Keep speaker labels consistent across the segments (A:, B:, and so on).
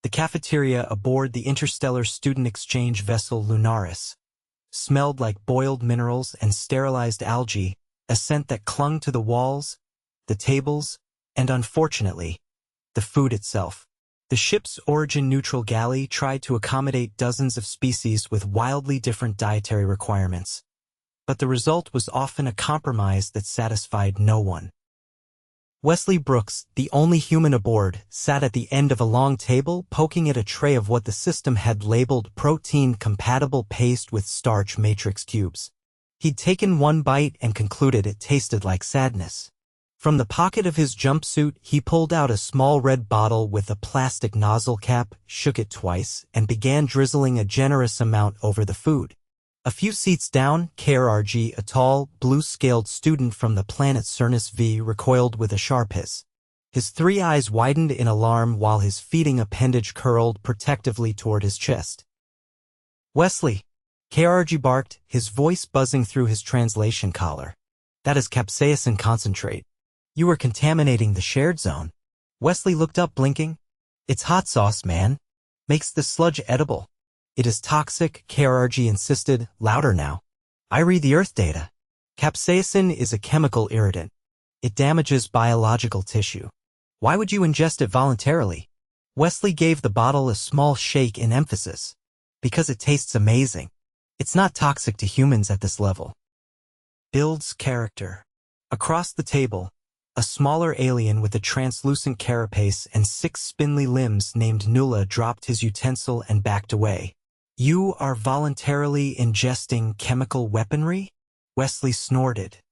A: The cafeteria aboard the Interstellar Student Exchange Vessel Lunaris smelled like boiled minerals and sterilized algae, a scent that clung to the walls, the tables, and unfortunately, the food itself. The ship's origin-neutral galley tried to accommodate dozens of species with wildly different dietary requirements, but the result was often a compromise that satisfied no one. Wesley Brooks, the only human aboard, sat at the end of a long table poking at a tray of what the system had labeled protein-compatible paste with starch matrix cubes. He'd taken one bite and concluded it tasted like sadness. From the pocket of his jumpsuit, he pulled out a small red bottle with a plastic nozzle cap, shook it twice, and began drizzling a generous amount over the food. A few seats down, KRG, a tall, blue-scaled student from the planet Cernus V, recoiled with a sharp hiss. His three eyes widened in alarm while his feeding appendage curled protectively toward his chest. "Wesley," KRG barked, his voice buzzing through his translation collar. "That is capsaicin concentrate. You are contaminating the shared zone." Wesley looked up, blinking. "It's hot sauce, man. Makes the sludge edible." "It is toxic," KRG insisted, louder now. "I read the Earth data. Capsaicin is a chemical irritant. It damages biological tissue. Why would you ingest it voluntarily?" Wesley gave the bottle a small shake in emphasis. "Because it tastes amazing. It's not toxic to humans at this level." Builds character. Across the table, a smaller alien with a translucent carapace and 6 spindly limbs named Nula dropped his utensil and backed away. "You are voluntarily ingesting chemical weaponry?" Wesley snorted.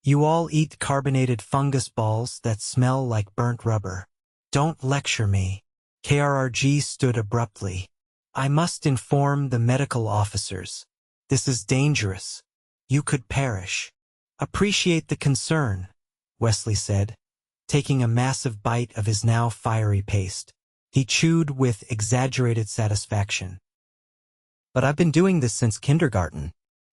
A: "You all eat carbonated fungus balls that smell like burnt rubber." "Don't lecture me." KRG stood abruptly. "I must inform the medical officers. This is dangerous. You could perish." "Appreciate the concern," Wesley said, taking a massive bite of his now fiery paste. He chewed with exaggerated satisfaction. "But I've been doing this since kindergarten."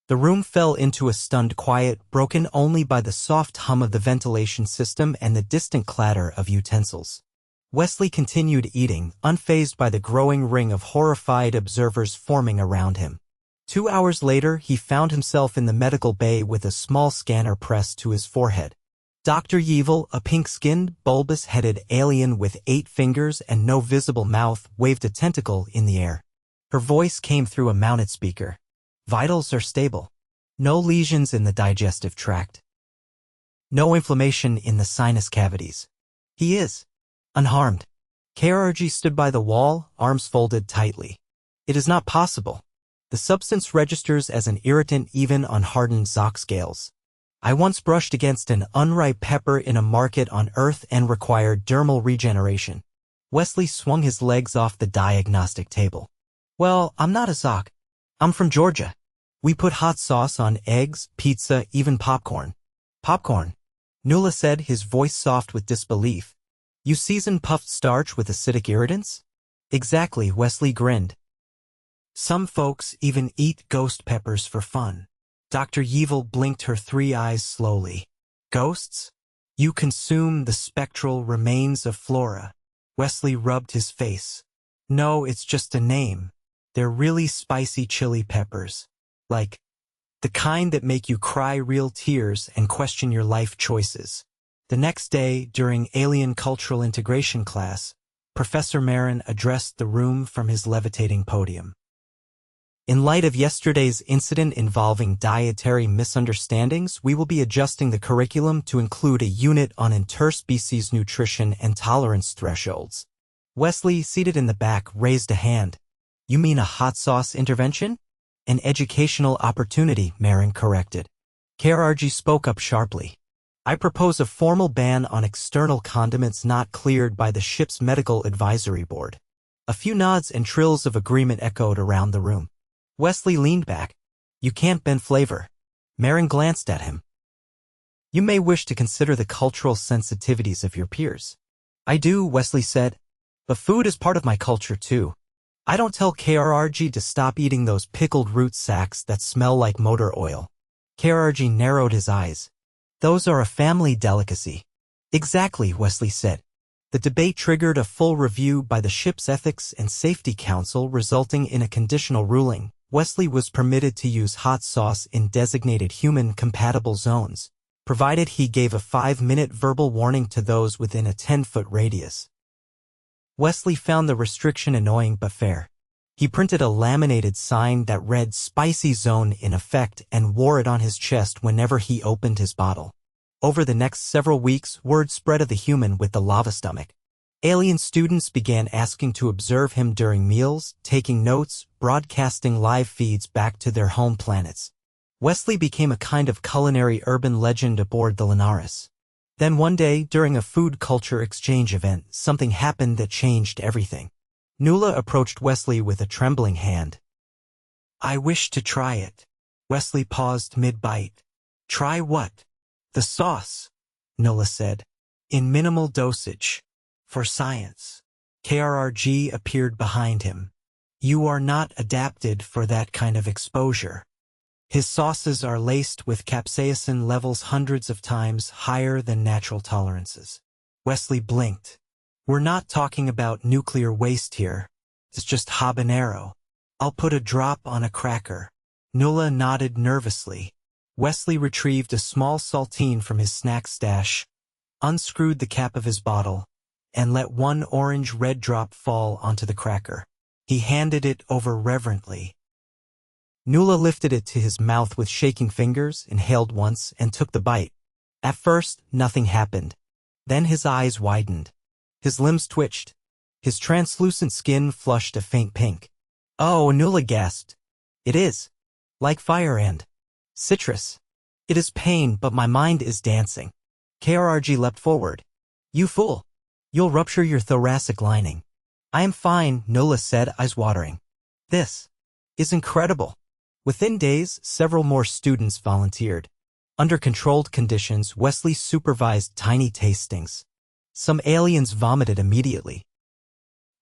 A: The room fell into a stunned quiet, broken only by the soft hum of the ventilation system and the distant clatter of utensils. Wesley continued eating, unfazed by the growing ring of horrified observers forming around him. 2 hours later, he found himself in the medical bay with a small scanner pressed to his forehead. Dr. Yeevil, a pink-skinned, bulbous-headed alien with 8 fingers and no visible mouth, waved a tentacle in the air. Her voice came through a mounted speaker. "Vitals are stable. No lesions in the digestive tract. No inflammation in the sinus cavities. He is unharmed." KRG stood by the wall, arms folded tightly. "It is not possible. The substance registers as an irritant even on hardened Zoc scales. I once brushed against an unripe pepper in a market on Earth and required dermal regeneration." Wesley swung his legs off the diagnostic table. "Well, I'm not a Zoc. I'm from Georgia. We put hot sauce on eggs, pizza, even popcorn." "Popcorn?" Nula said, his voice soft with disbelief. "You season puffed starch with acidic irritants?" "Exactly," Wesley grinned. "Some folks even eat ghost peppers for fun." Dr. Yeevil blinked her 3 eyes slowly. "Ghosts? You consume the spectral remains of flora." Wesley rubbed his face. "No, it's just a name. They're really spicy chili peppers. Like, the kind that make you cry real tears and question your life choices." The next day, during alien cultural integration class, Professor Marin addressed the room from his levitating podium. "In light of yesterday's incident involving dietary misunderstandings, we will be adjusting the curriculum to include a unit on interspecies nutrition and tolerance thresholds." Wesley, seated in the back, raised a hand. "You mean a hot sauce intervention?" "An educational opportunity," Marin corrected. KRG spoke up sharply. "I propose a formal ban on external condiments not cleared by the ship's medical advisory board." A few nods and trills of agreement echoed around the room. Wesley leaned back. "You can't bend flavor." Marin glanced at him. "You may wish to consider the cultural sensitivities of your peers." "I do," Wesley said. "But food is part of my culture too. I don't tell KRG to stop eating those pickled root sacks that smell like motor oil." KRG narrowed his eyes. "Those are a family delicacy." "Exactly," Wesley said. The debate triggered a full review by the ship's Ethics and Safety Council, resulting in a conditional ruling. Wesley was permitted to use hot sauce in designated human-compatible zones, provided he gave a 5-minute verbal warning to those within a 10-foot radius. Wesley found the restriction annoying but fair. He printed a laminated sign that read "Spicy Zone" in effect and wore it on his chest whenever he opened his bottle. Over the next several weeks, word spread of the human with the lava stomach. Alien students began asking to observe him during meals, taking notes, broadcasting live feeds back to their home planets. Wesley became a kind of culinary urban legend aboard the Lunaris. Then one day, during a food culture exchange event, something happened that changed everything. Nuala approached Wesley with a trembling hand. "I wish to try it." Wesley paused mid-bite. "Try what?" "The sauce," Nuala said. "In minimal dosage. For science." KRRG appeared behind him. "You are not adapted for that kind of exposure. His sauces are laced with capsaicin levels hundreds of times higher than natural tolerances." Wesley blinked. "We're not talking about nuclear waste here. It's just habanero. I'll put a drop on a cracker." Nuala nodded nervously. Wesley retrieved a small saltine from his snack stash, unscrewed the cap of his bottle, and let one orange-red drop fall onto the cracker. He handed it over reverently. Nuala lifted it to his mouth with shaking fingers, inhaled once, and took the bite. At first, nothing happened. Then his eyes widened. His limbs twitched. His translucent skin flushed a faint pink. "Oh," Nuala gasped. "It is. Like fire and citrus. It is pain, but my mind is dancing." KRRG leapt forward. "You fool. You'll rupture your thoracic lining." "I am fine," Nuala said, eyes watering. "This is incredible." Within days, several more students volunteered. Under controlled conditions, Wesley supervised tiny tastings. Some aliens vomited immediately.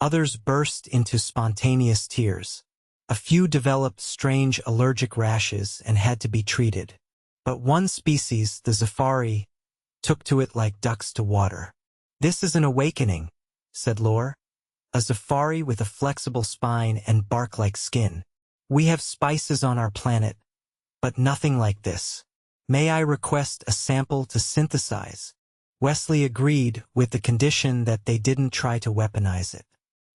A: Others burst into spontaneous tears. A few developed strange allergic rashes and had to be treated. But one species, the Zafari, took to it like ducks to water. "This is an awakening," said Lore. "A Zafari with a flexible spine and bark-like skin. We have spices on our planet, but nothing like this. May I request a sample to synthesize?" Wesley agreed, with the condition that they didn't try to weaponize it.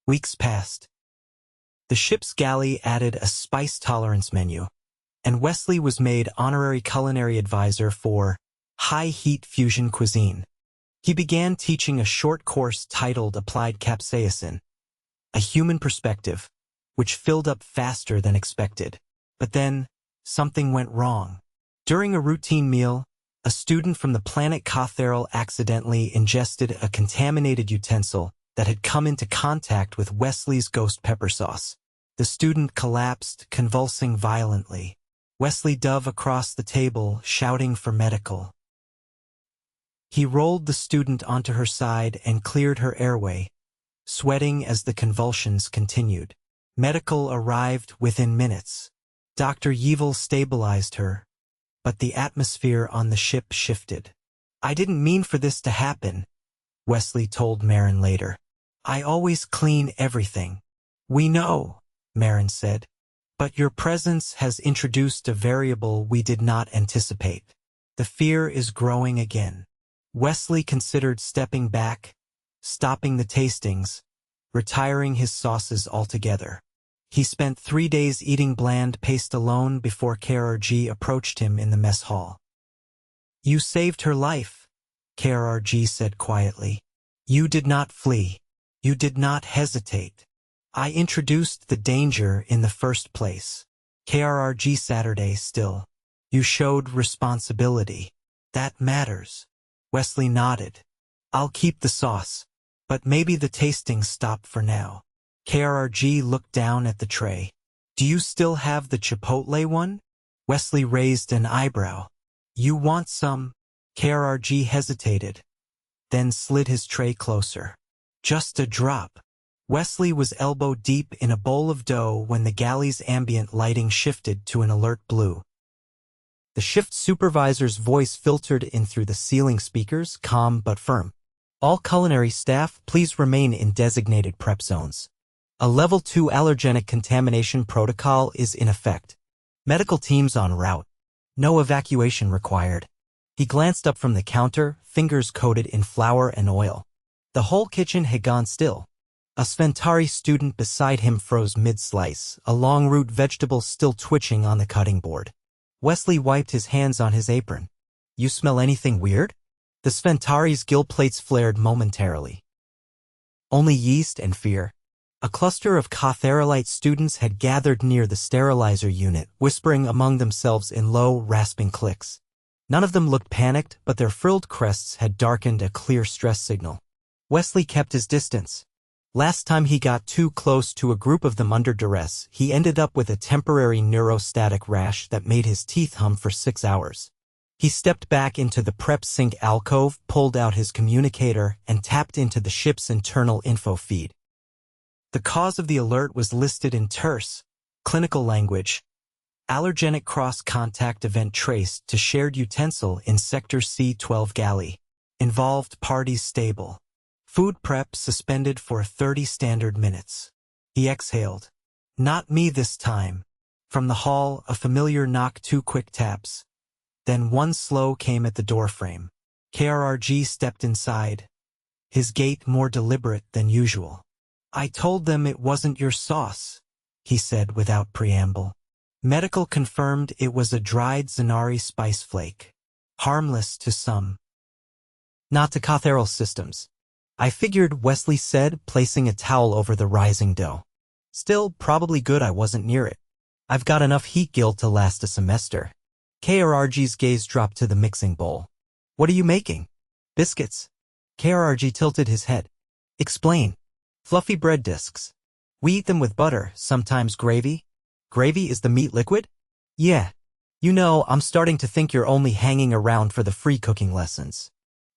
A: Weeks passed. The ship's galley added a spice tolerance menu, and Wesley was made honorary culinary advisor for high-heat fusion cuisine. He began teaching a short course titled Applied Capsaicin, a human perspective, which filled up faster than expected. But then, something went wrong. During a routine meal, a student from the planet Cotheril accidentally ingested a contaminated utensil that had come into contact with Wesley's ghost pepper sauce. The student collapsed, convulsing violently. Wesley dove across the table, shouting for medical. He rolled the student onto her side and cleared her airway, sweating as the convulsions continued. Medical arrived within minutes. Dr. Yevil stabilized her, but the atmosphere on the ship shifted. "I didn't mean for this to happen," Wesley told Marin later. "I always clean everything." "We know," Marin said, "but your presence has introduced a variable we did not anticipate. The fear is growing again." Wesley considered stepping back, stopping the tastings, retiring his sauces altogether. He spent 3 days eating bland paste alone before KRRG approached him in the mess hall. "You saved her life," KRRG said quietly. "You did not flee. You did not hesitate. I introduced the danger in the first place." KRRG Saturday still. "You showed responsibility. That matters." Wesley nodded. "I'll keep the sauce, but maybe the tasting stop for now." KRRG looked down at the tray. "Do you still have the chipotle one?" Wesley raised an eyebrow. "You want some?" KRRG hesitated, then slid his tray closer. "Just a drop." Wesley was elbow-deep in a bowl of dough when the galley's ambient lighting shifted to an alert blue. The shift supervisor's voice filtered in through the ceiling speakers, calm but firm. All culinary staff, please remain in designated prep zones. A Level 2 allergenic contamination protocol is in effect. Medical teams en route. No evacuation required. He glanced up from the counter, fingers coated in flour and oil. The whole kitchen had gone still. A Sventari student beside him froze mid-slice, a long-root vegetable still twitching on the cutting board. Wesley wiped his hands on his apron. You smell anything weird? The Sventari's gill plates flared momentarily. Only yeast and fear. A cluster of Cotherolite students had gathered near the sterilizer unit, whispering among themselves in low, rasping clicks. None of them looked panicked, but their frilled crests had darkened a clear stress signal. Wesley kept his distance. Last time he got too close to a group of them under duress, he ended up with a temporary neurostatic rash that made his teeth hum for 6 hours. He stepped back into the prep sink alcove, pulled out his communicator, and tapped into the ship's internal info feed. The cause of the alert was listed in terse, clinical language. Allergenic cross-contact event traced to shared utensil in Sector C-12 galley. Involved parties stable. Food prep suspended for 30 standard minutes. He exhaled. Not me this time. From the hall, a familiar knock, 2 quick taps. Then one slow came at the doorframe. KRRG stepped inside, his gait more deliberate than usual. I told them it wasn't your sauce, he said without preamble. Medical confirmed it was a dried Zanari spice flake. Harmless to some. Not to Cotherol systems. I figured, Wesley said, placing a towel over the rising dough. Still, probably good I wasn't near it. I've got enough heat guild to last a semester. KRRG's gaze dropped to the mixing bowl. What are you making? Biscuits. KRRG tilted his head. Explain. Fluffy bread discs. We eat them with butter, sometimes gravy. Gravy is the meat liquid? Yeah. You know, I'm starting to think you're only hanging around for the free cooking lessons.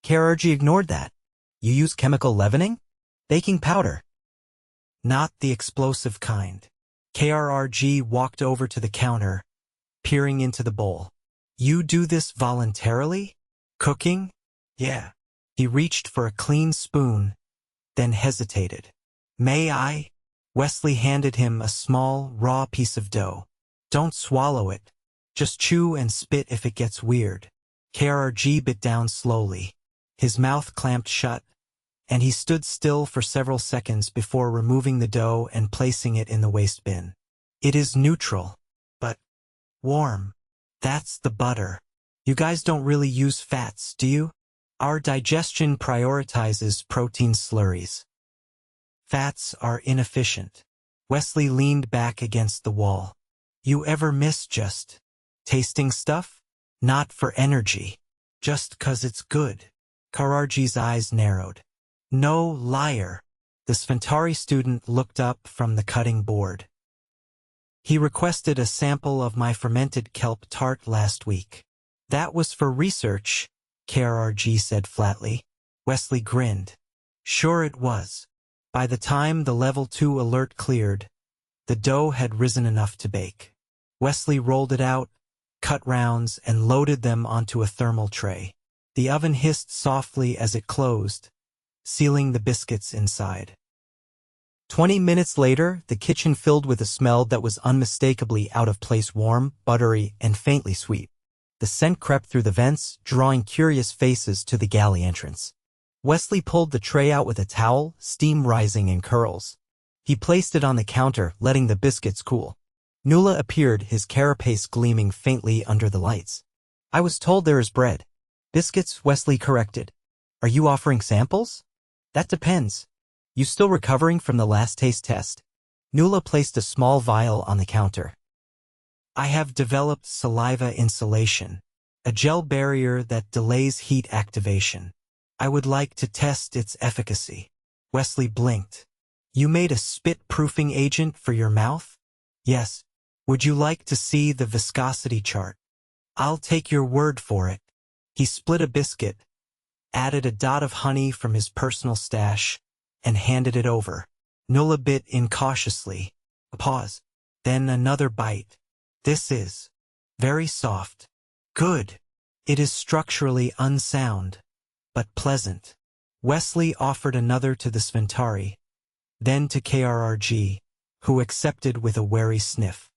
A: KRRG ignored that. You use chemical leavening? Baking powder. Not the explosive kind. KRRG walked over to the counter, peering into the bowl. You do this voluntarily? Cooking? Yeah. He reached for a clean spoon, then hesitated. May I? Wesley handed him a small, raw piece of dough. Don't swallow it. Just chew and spit if it gets weird. KRRG bit down slowly. His mouth clamped shut, and he stood still for several seconds before removing the dough and placing it in the waste bin. It is neutral, but warm. That's the butter. You guys don't really use fats, do you? Our digestion prioritizes protein slurries. Fats are inefficient. Wesley leaned back against the wall. You ever miss just tasting stuff? Not for energy. Just 'cause it's good. KRRG's eyes narrowed. No liar. The Sventari student looked up from the cutting board. He requested a sample of my fermented kelp tart last week. That was for research, KRRG said flatly. Wesley grinned. Sure it was. By the time the Level 2 alert cleared, the dough had risen enough to bake. Wesley rolled it out, cut rounds, and loaded them onto a thermal tray. The oven hissed softly as it closed, sealing the biscuits inside. 20 minutes later, the kitchen filled with a smell that was unmistakably out of place, warm, buttery, and faintly sweet. The scent crept through the vents, drawing curious faces to the galley entrance. Wesley pulled the tray out with a towel, steam rising in curls. He placed it on the counter, letting the biscuits cool. Nuala appeared, his carapace gleaming faintly under the lights. I was told there is bread. Biscuits, Wesley corrected. Are you offering samples? That depends. You still recovering from the last taste test? Nuala placed a small vial on the counter. I have developed saliva insulation, a gel barrier that delays heat activation. I would like to test its efficacy. Wesley blinked. You made a spit-proofing agent for your mouth? Yes. Would you like to see the viscosity chart? I'll take your word for it. He split a biscuit, added a dot of honey from his personal stash, and handed it over. Nuala bit incautiously. A pause. Then another bite. This is very soft. Good. It is structurally unsound, but pleasant. Wesley offered another to the Sventari, then to KRRG, who accepted with a wary sniff.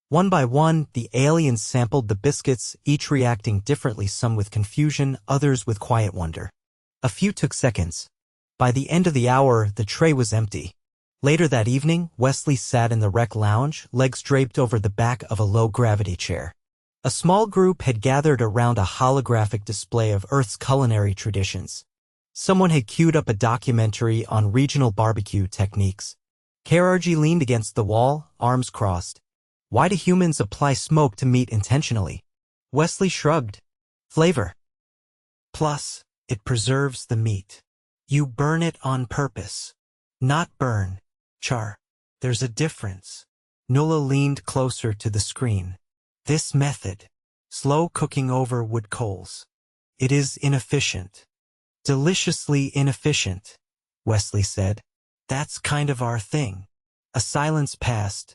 A: One by one, the aliens sampled the biscuits, each reacting differently, some with confusion, others with quiet wonder. A few took seconds. By the end of the hour, the tray was empty. Later that evening, Wesley sat in the rec lounge, legs draped over the back of a low-gravity chair. A small group had gathered around a holographic display of Earth's culinary traditions. Someone had queued up a documentary on regional barbecue techniques. KRG leaned against the wall, arms crossed. Why do humans apply smoke to meat intentionally? Wesley shrugged. Flavor. Plus, it preserves the meat. You burn it on purpose. Not burn. Char. There's a difference. Nuala leaned closer to the screen. This method. Slow cooking over wood coals. It is inefficient. Deliciously inefficient, Wesley said. That's kind of our thing. A silence passed,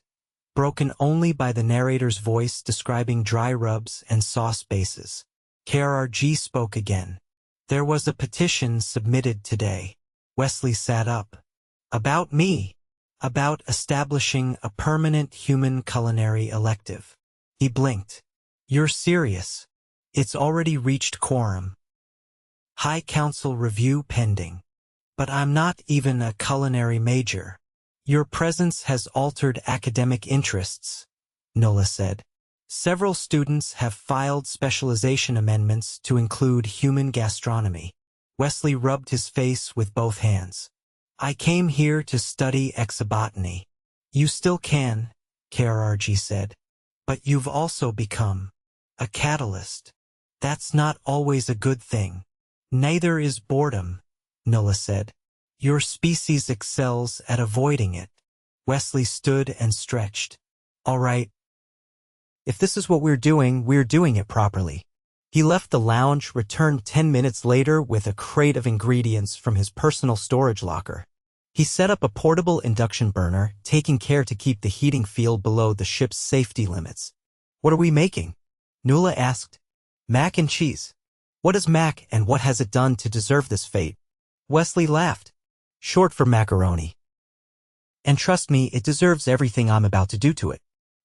A: broken only by the narrator's voice describing dry rubs and sauce bases. KRG spoke again. There was a petition submitted today. Wesley sat up. About me. About establishing a permanent human culinary elective. He blinked. You're serious? It's already reached quorum. High Council review pending. But I'm not even a culinary major. Your presence has altered academic interests, Nuala said. Several students have filed specialization amendments to include human gastronomy. Wesley rubbed his face with both hands. I came here to study exobotany. You still can, KRG said. But you've also become a catalyst. That's not always a good thing. Neither is boredom, Nuala said. Your species excels at avoiding it. Wesley stood and stretched. All right. If this is what we're doing it properly. He left the lounge, returned 10 minutes later with a crate of ingredients from his personal storage locker. He set up a portable induction burner, taking care to keep the heating field below the ship's safety limits. What are we making? Nuala asked. Mac and cheese. What is mac and what has it done to deserve this fate? Wesley laughed. Short for macaroni. And trust me, it deserves everything I'm about to do to it.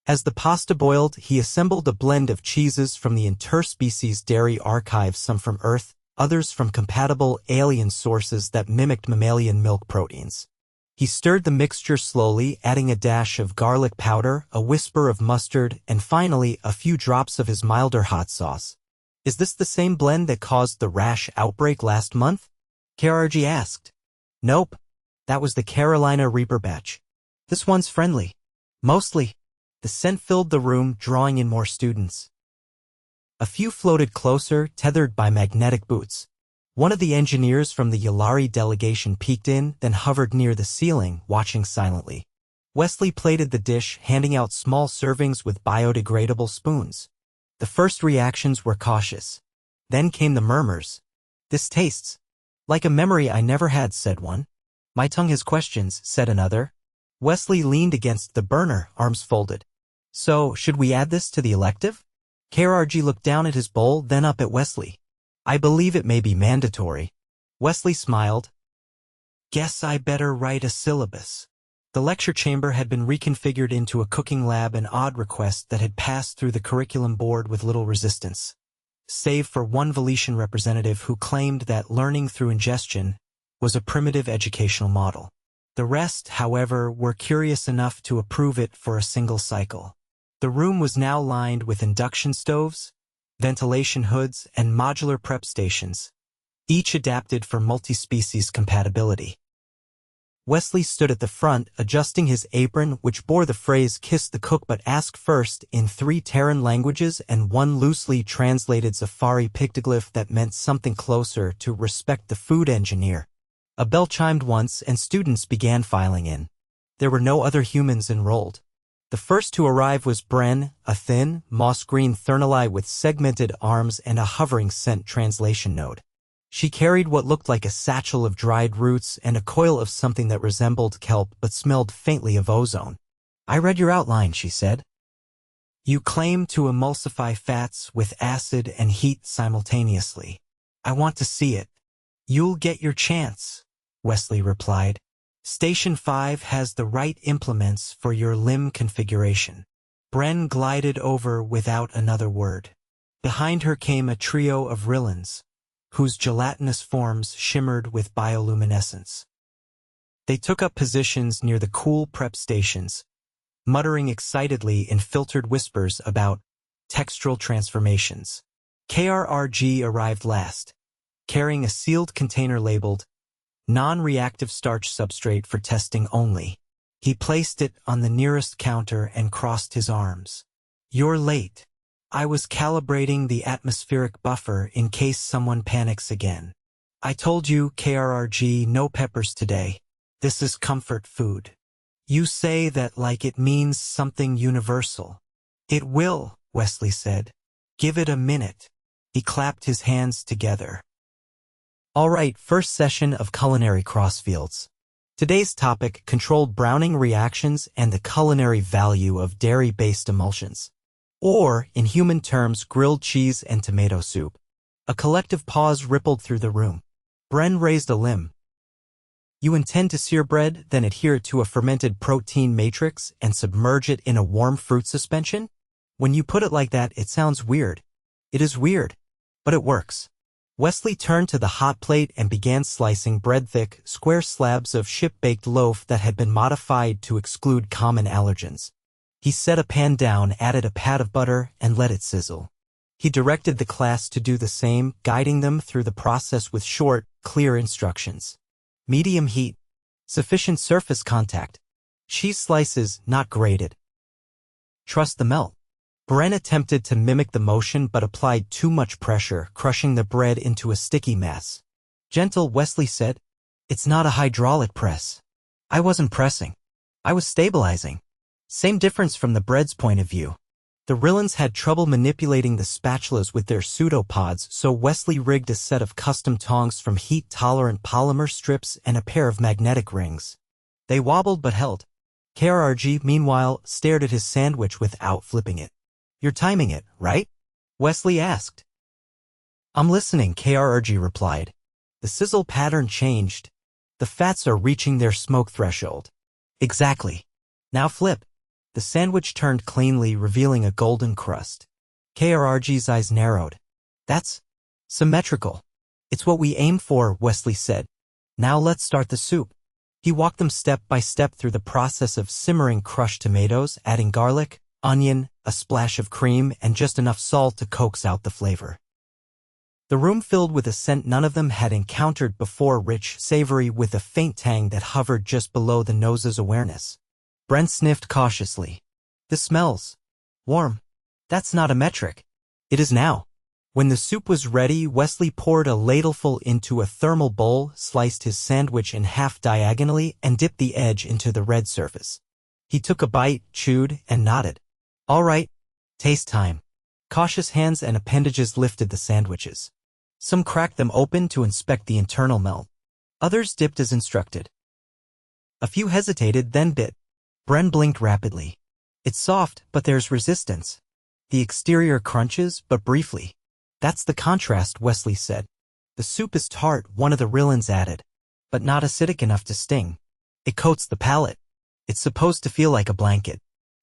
A: As the pasta boiled, he assembled a blend of cheeses from the interspecies dairy archive, some from Earth, others from compatible alien sources that mimicked mammalian milk proteins. He stirred the mixture slowly, adding a dash of garlic powder, a whisper of mustard, and finally a few drops of his milder hot sauce. Is this the same blend that caused the rash outbreak last month? KRG asked. Nope. That was the Carolina Reaper batch. This one's friendly. Mostly. The scent filled the room, drawing in more students. A few floated closer, tethered by magnetic boots. One of the engineers from the Yulari delegation peeked in, then hovered near the ceiling, watching silently. Wesley plated the dish, handing out small servings with biodegradable spoons. The first reactions were cautious. Then came the murmurs. This tastes like a memory I never had, said one. My tongue has questions, said another. Wesley leaned against the burner, arms folded. So, should we add this to the elective? KRG looked down at his bowl, then up at Wesley. I believe it may be mandatory. Wesley smiled. Guess I better write a syllabus. The lecture chamber had been reconfigured into a cooking lab, an odd request that had passed through the curriculum board with little resistance, save for one Veletian representative who claimed that learning through ingestion was a primitive educational model. The rest, however, were curious enough to approve it for a single cycle. The room was now lined with induction stoves, ventilation hoods, and modular prep stations, each adapted for multi-species compatibility. Wesley stood at the front, adjusting his apron, which bore the phrase "Kiss the cook but ask first" in 3 Terran languages and one loosely translated Zafari pictoglyph that meant something closer to "respect the food engineer." A bell chimed once and students began filing in. There were no other humans enrolled. The first to arrive was Bren, a thin, moss-green Thernali with segmented arms and a hovering scent translation node. She carried what looked like a satchel of dried roots and a coil of something that resembled kelp but smelled faintly of ozone. I read your outline, she said. You claim to emulsify fats with acid and heat simultaneously. I want to see it. You'll get your chance, Wesley replied. Station 5 has the right implements for your limb configuration. Bren glided over without another word. Behind her came a trio of Rillans, whose gelatinous forms shimmered with bioluminescence. They took up positions near the cool prep stations, muttering excitedly in filtered whispers about textural transformations. KRRG arrived last, carrying a sealed container labeled non-reactive starch substrate for testing only. He placed it on the nearest counter and crossed his arms. You're late. I was calibrating the atmospheric buffer in case someone panics again. I told you, KRRG, no peppers today. This is comfort food. You say that like it means something universal. It will, Wesley said. Give it a minute. He clapped his hands together. All right, first session of culinary crossfields. Today's topic, controlled browning reactions and the culinary value of dairy-based emulsions. Or, in human terms, grilled cheese and tomato soup. A collective pause rippled through the room. Bren raised a limb. You intend to sear bread, then adhere it to a fermented protein matrix and submerge it in a warm fruit suspension? When you put it like that, it sounds weird. It is weird, but it works. Wesley turned to the hot plate and began slicing bread-thick, square slabs of ship-baked loaf that had been modified to exclude common allergens. He set a pan down, added a pat of butter, and let it sizzle. He directed the class to do the same, guiding them through the process with short, clear instructions. Medium heat. Sufficient surface contact. Cheese slices, not grated. Trust the melt. Bren attempted to mimic the motion but applied too much pressure, crushing the bread into a sticky mass. Gentle, Wesley said. It's not a hydraulic press. I wasn't pressing. I was stabilizing. Same difference from the bread's point of view. The Rillans had trouble manipulating the spatulas with their pseudopods, so Wesley rigged a set of custom tongs from heat-tolerant polymer strips and a pair of magnetic rings. They wobbled but held. KRRG, meanwhile, stared at his sandwich without flipping it. You're timing it, right? Wesley asked. I'm listening, KRRG replied. The sizzle pattern changed. The fats are reaching their smoke threshold. Exactly. Now flip. The sandwich turned cleanly, revealing a golden crust. KRRG's eyes narrowed. That's symmetrical. It's what we aim for, Wesley said. Now let's start the soup. He walked them step by step through the process of simmering crushed tomatoes, adding garlic, onion, a splash of cream, and just enough salt to coax out the flavor. The room filled with a scent none of them had encountered before, rich, savory, with a faint tang that hovered just below the nose's awareness. Brent sniffed cautiously. This smells warm. That's not a metric. It is now. When the soup was ready, Wesley poured a ladleful into a thermal bowl, sliced his sandwich in half diagonally, and dipped the edge into the red surface. He took a bite, chewed, and nodded. All right, taste time. Cautious hands and appendages lifted the sandwiches. Some cracked them open to inspect the internal melt. Others dipped as instructed. A few hesitated, then bit. Bren blinked rapidly. It's soft, but there's resistance. The exterior crunches, but briefly. That's the contrast, Wesley said. The soup is tart, one of the Rillans added, but not acidic enough to sting. It coats the palate. It's supposed to feel like a blanket,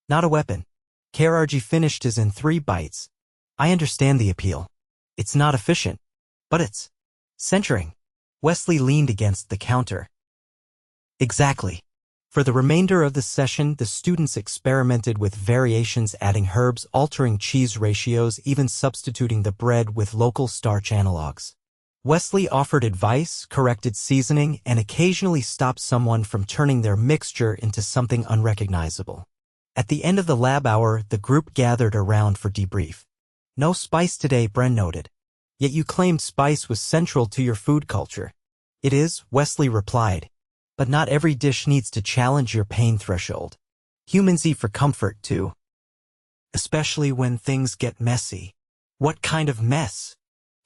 A: not a weapon. KRRG finished his in 3 bites. I understand the appeal. It's not efficient, but it's centering. Wesley leaned against the counter. Exactly. For the remainder of the session, the students experimented with variations, adding herbs, altering cheese ratios, even substituting the bread with local starch analogs. Wesley offered advice, corrected seasoning, and occasionally stopped someone from turning their mixture into something unrecognizable. At the end of the lab hour, the group gathered around for debrief. No spice today, Bren noted. Yet you claimed spice was central to your food culture. It is, Wesley replied. But not every dish needs to challenge your pain threshold. Humans eat for comfort, too. Especially when things get messy. What kind of mess?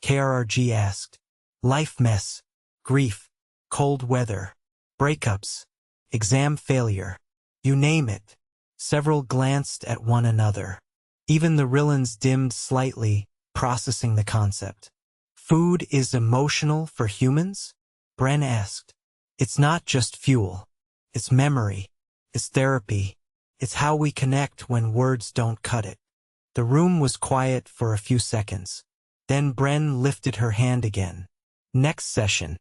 A: KRRG asked. Life mess. Grief. Cold weather. Breakups. Exam failure. You name it. Several glanced at one another. Even the Rillans dimmed slightly, processing the concept. Food is emotional for humans? Bren asked. It's not just fuel. It's memory. It's therapy. It's how we connect when words don't cut it. The room was quiet for a few seconds. Then Bren lifted her hand again. Next session.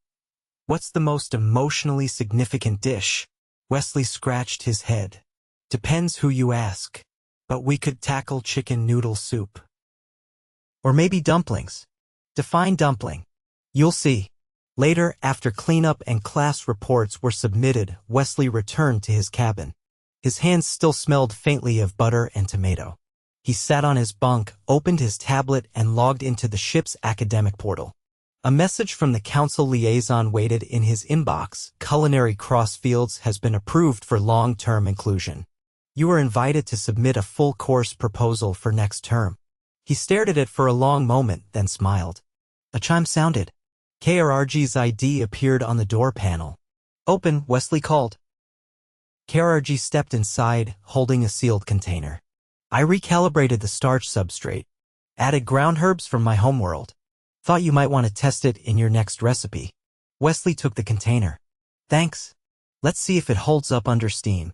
A: What's the most emotionally significant dish? Wesley scratched his head. Depends who you ask. But we could tackle chicken noodle soup. Or maybe dumplings. Define dumpling. You'll see. Later, after cleanup and class reports were submitted, Wesley returned to his cabin. His hands still smelled faintly of butter and tomato. He sat on his bunk, opened his tablet, and logged into the ship's academic portal. A message from the council liaison waited in his inbox. Culinary Crossfields has been approved for long-term inclusion. You are invited to submit a full-course proposal for next term. He stared at it for a long moment, then smiled. A chime sounded. KRRG's ID appeared on the door panel. Open, Wesley called. KRRG stepped inside, holding a sealed container. I recalibrated the starch substrate. Added ground herbs from my homeworld. Thought you might want to test it in your next recipe. Wesley took the container. Thanks. Let's see if it holds up under steam.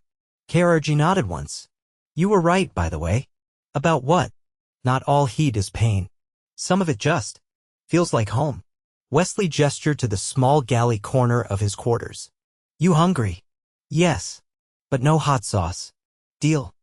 A: KRG nodded once. You were right, by the way. About what? Not all heat is pain. Some of it just feels like home. Wesley gestured to the small galley corner of his quarters. You hungry? Yes. But no hot sauce. Deal.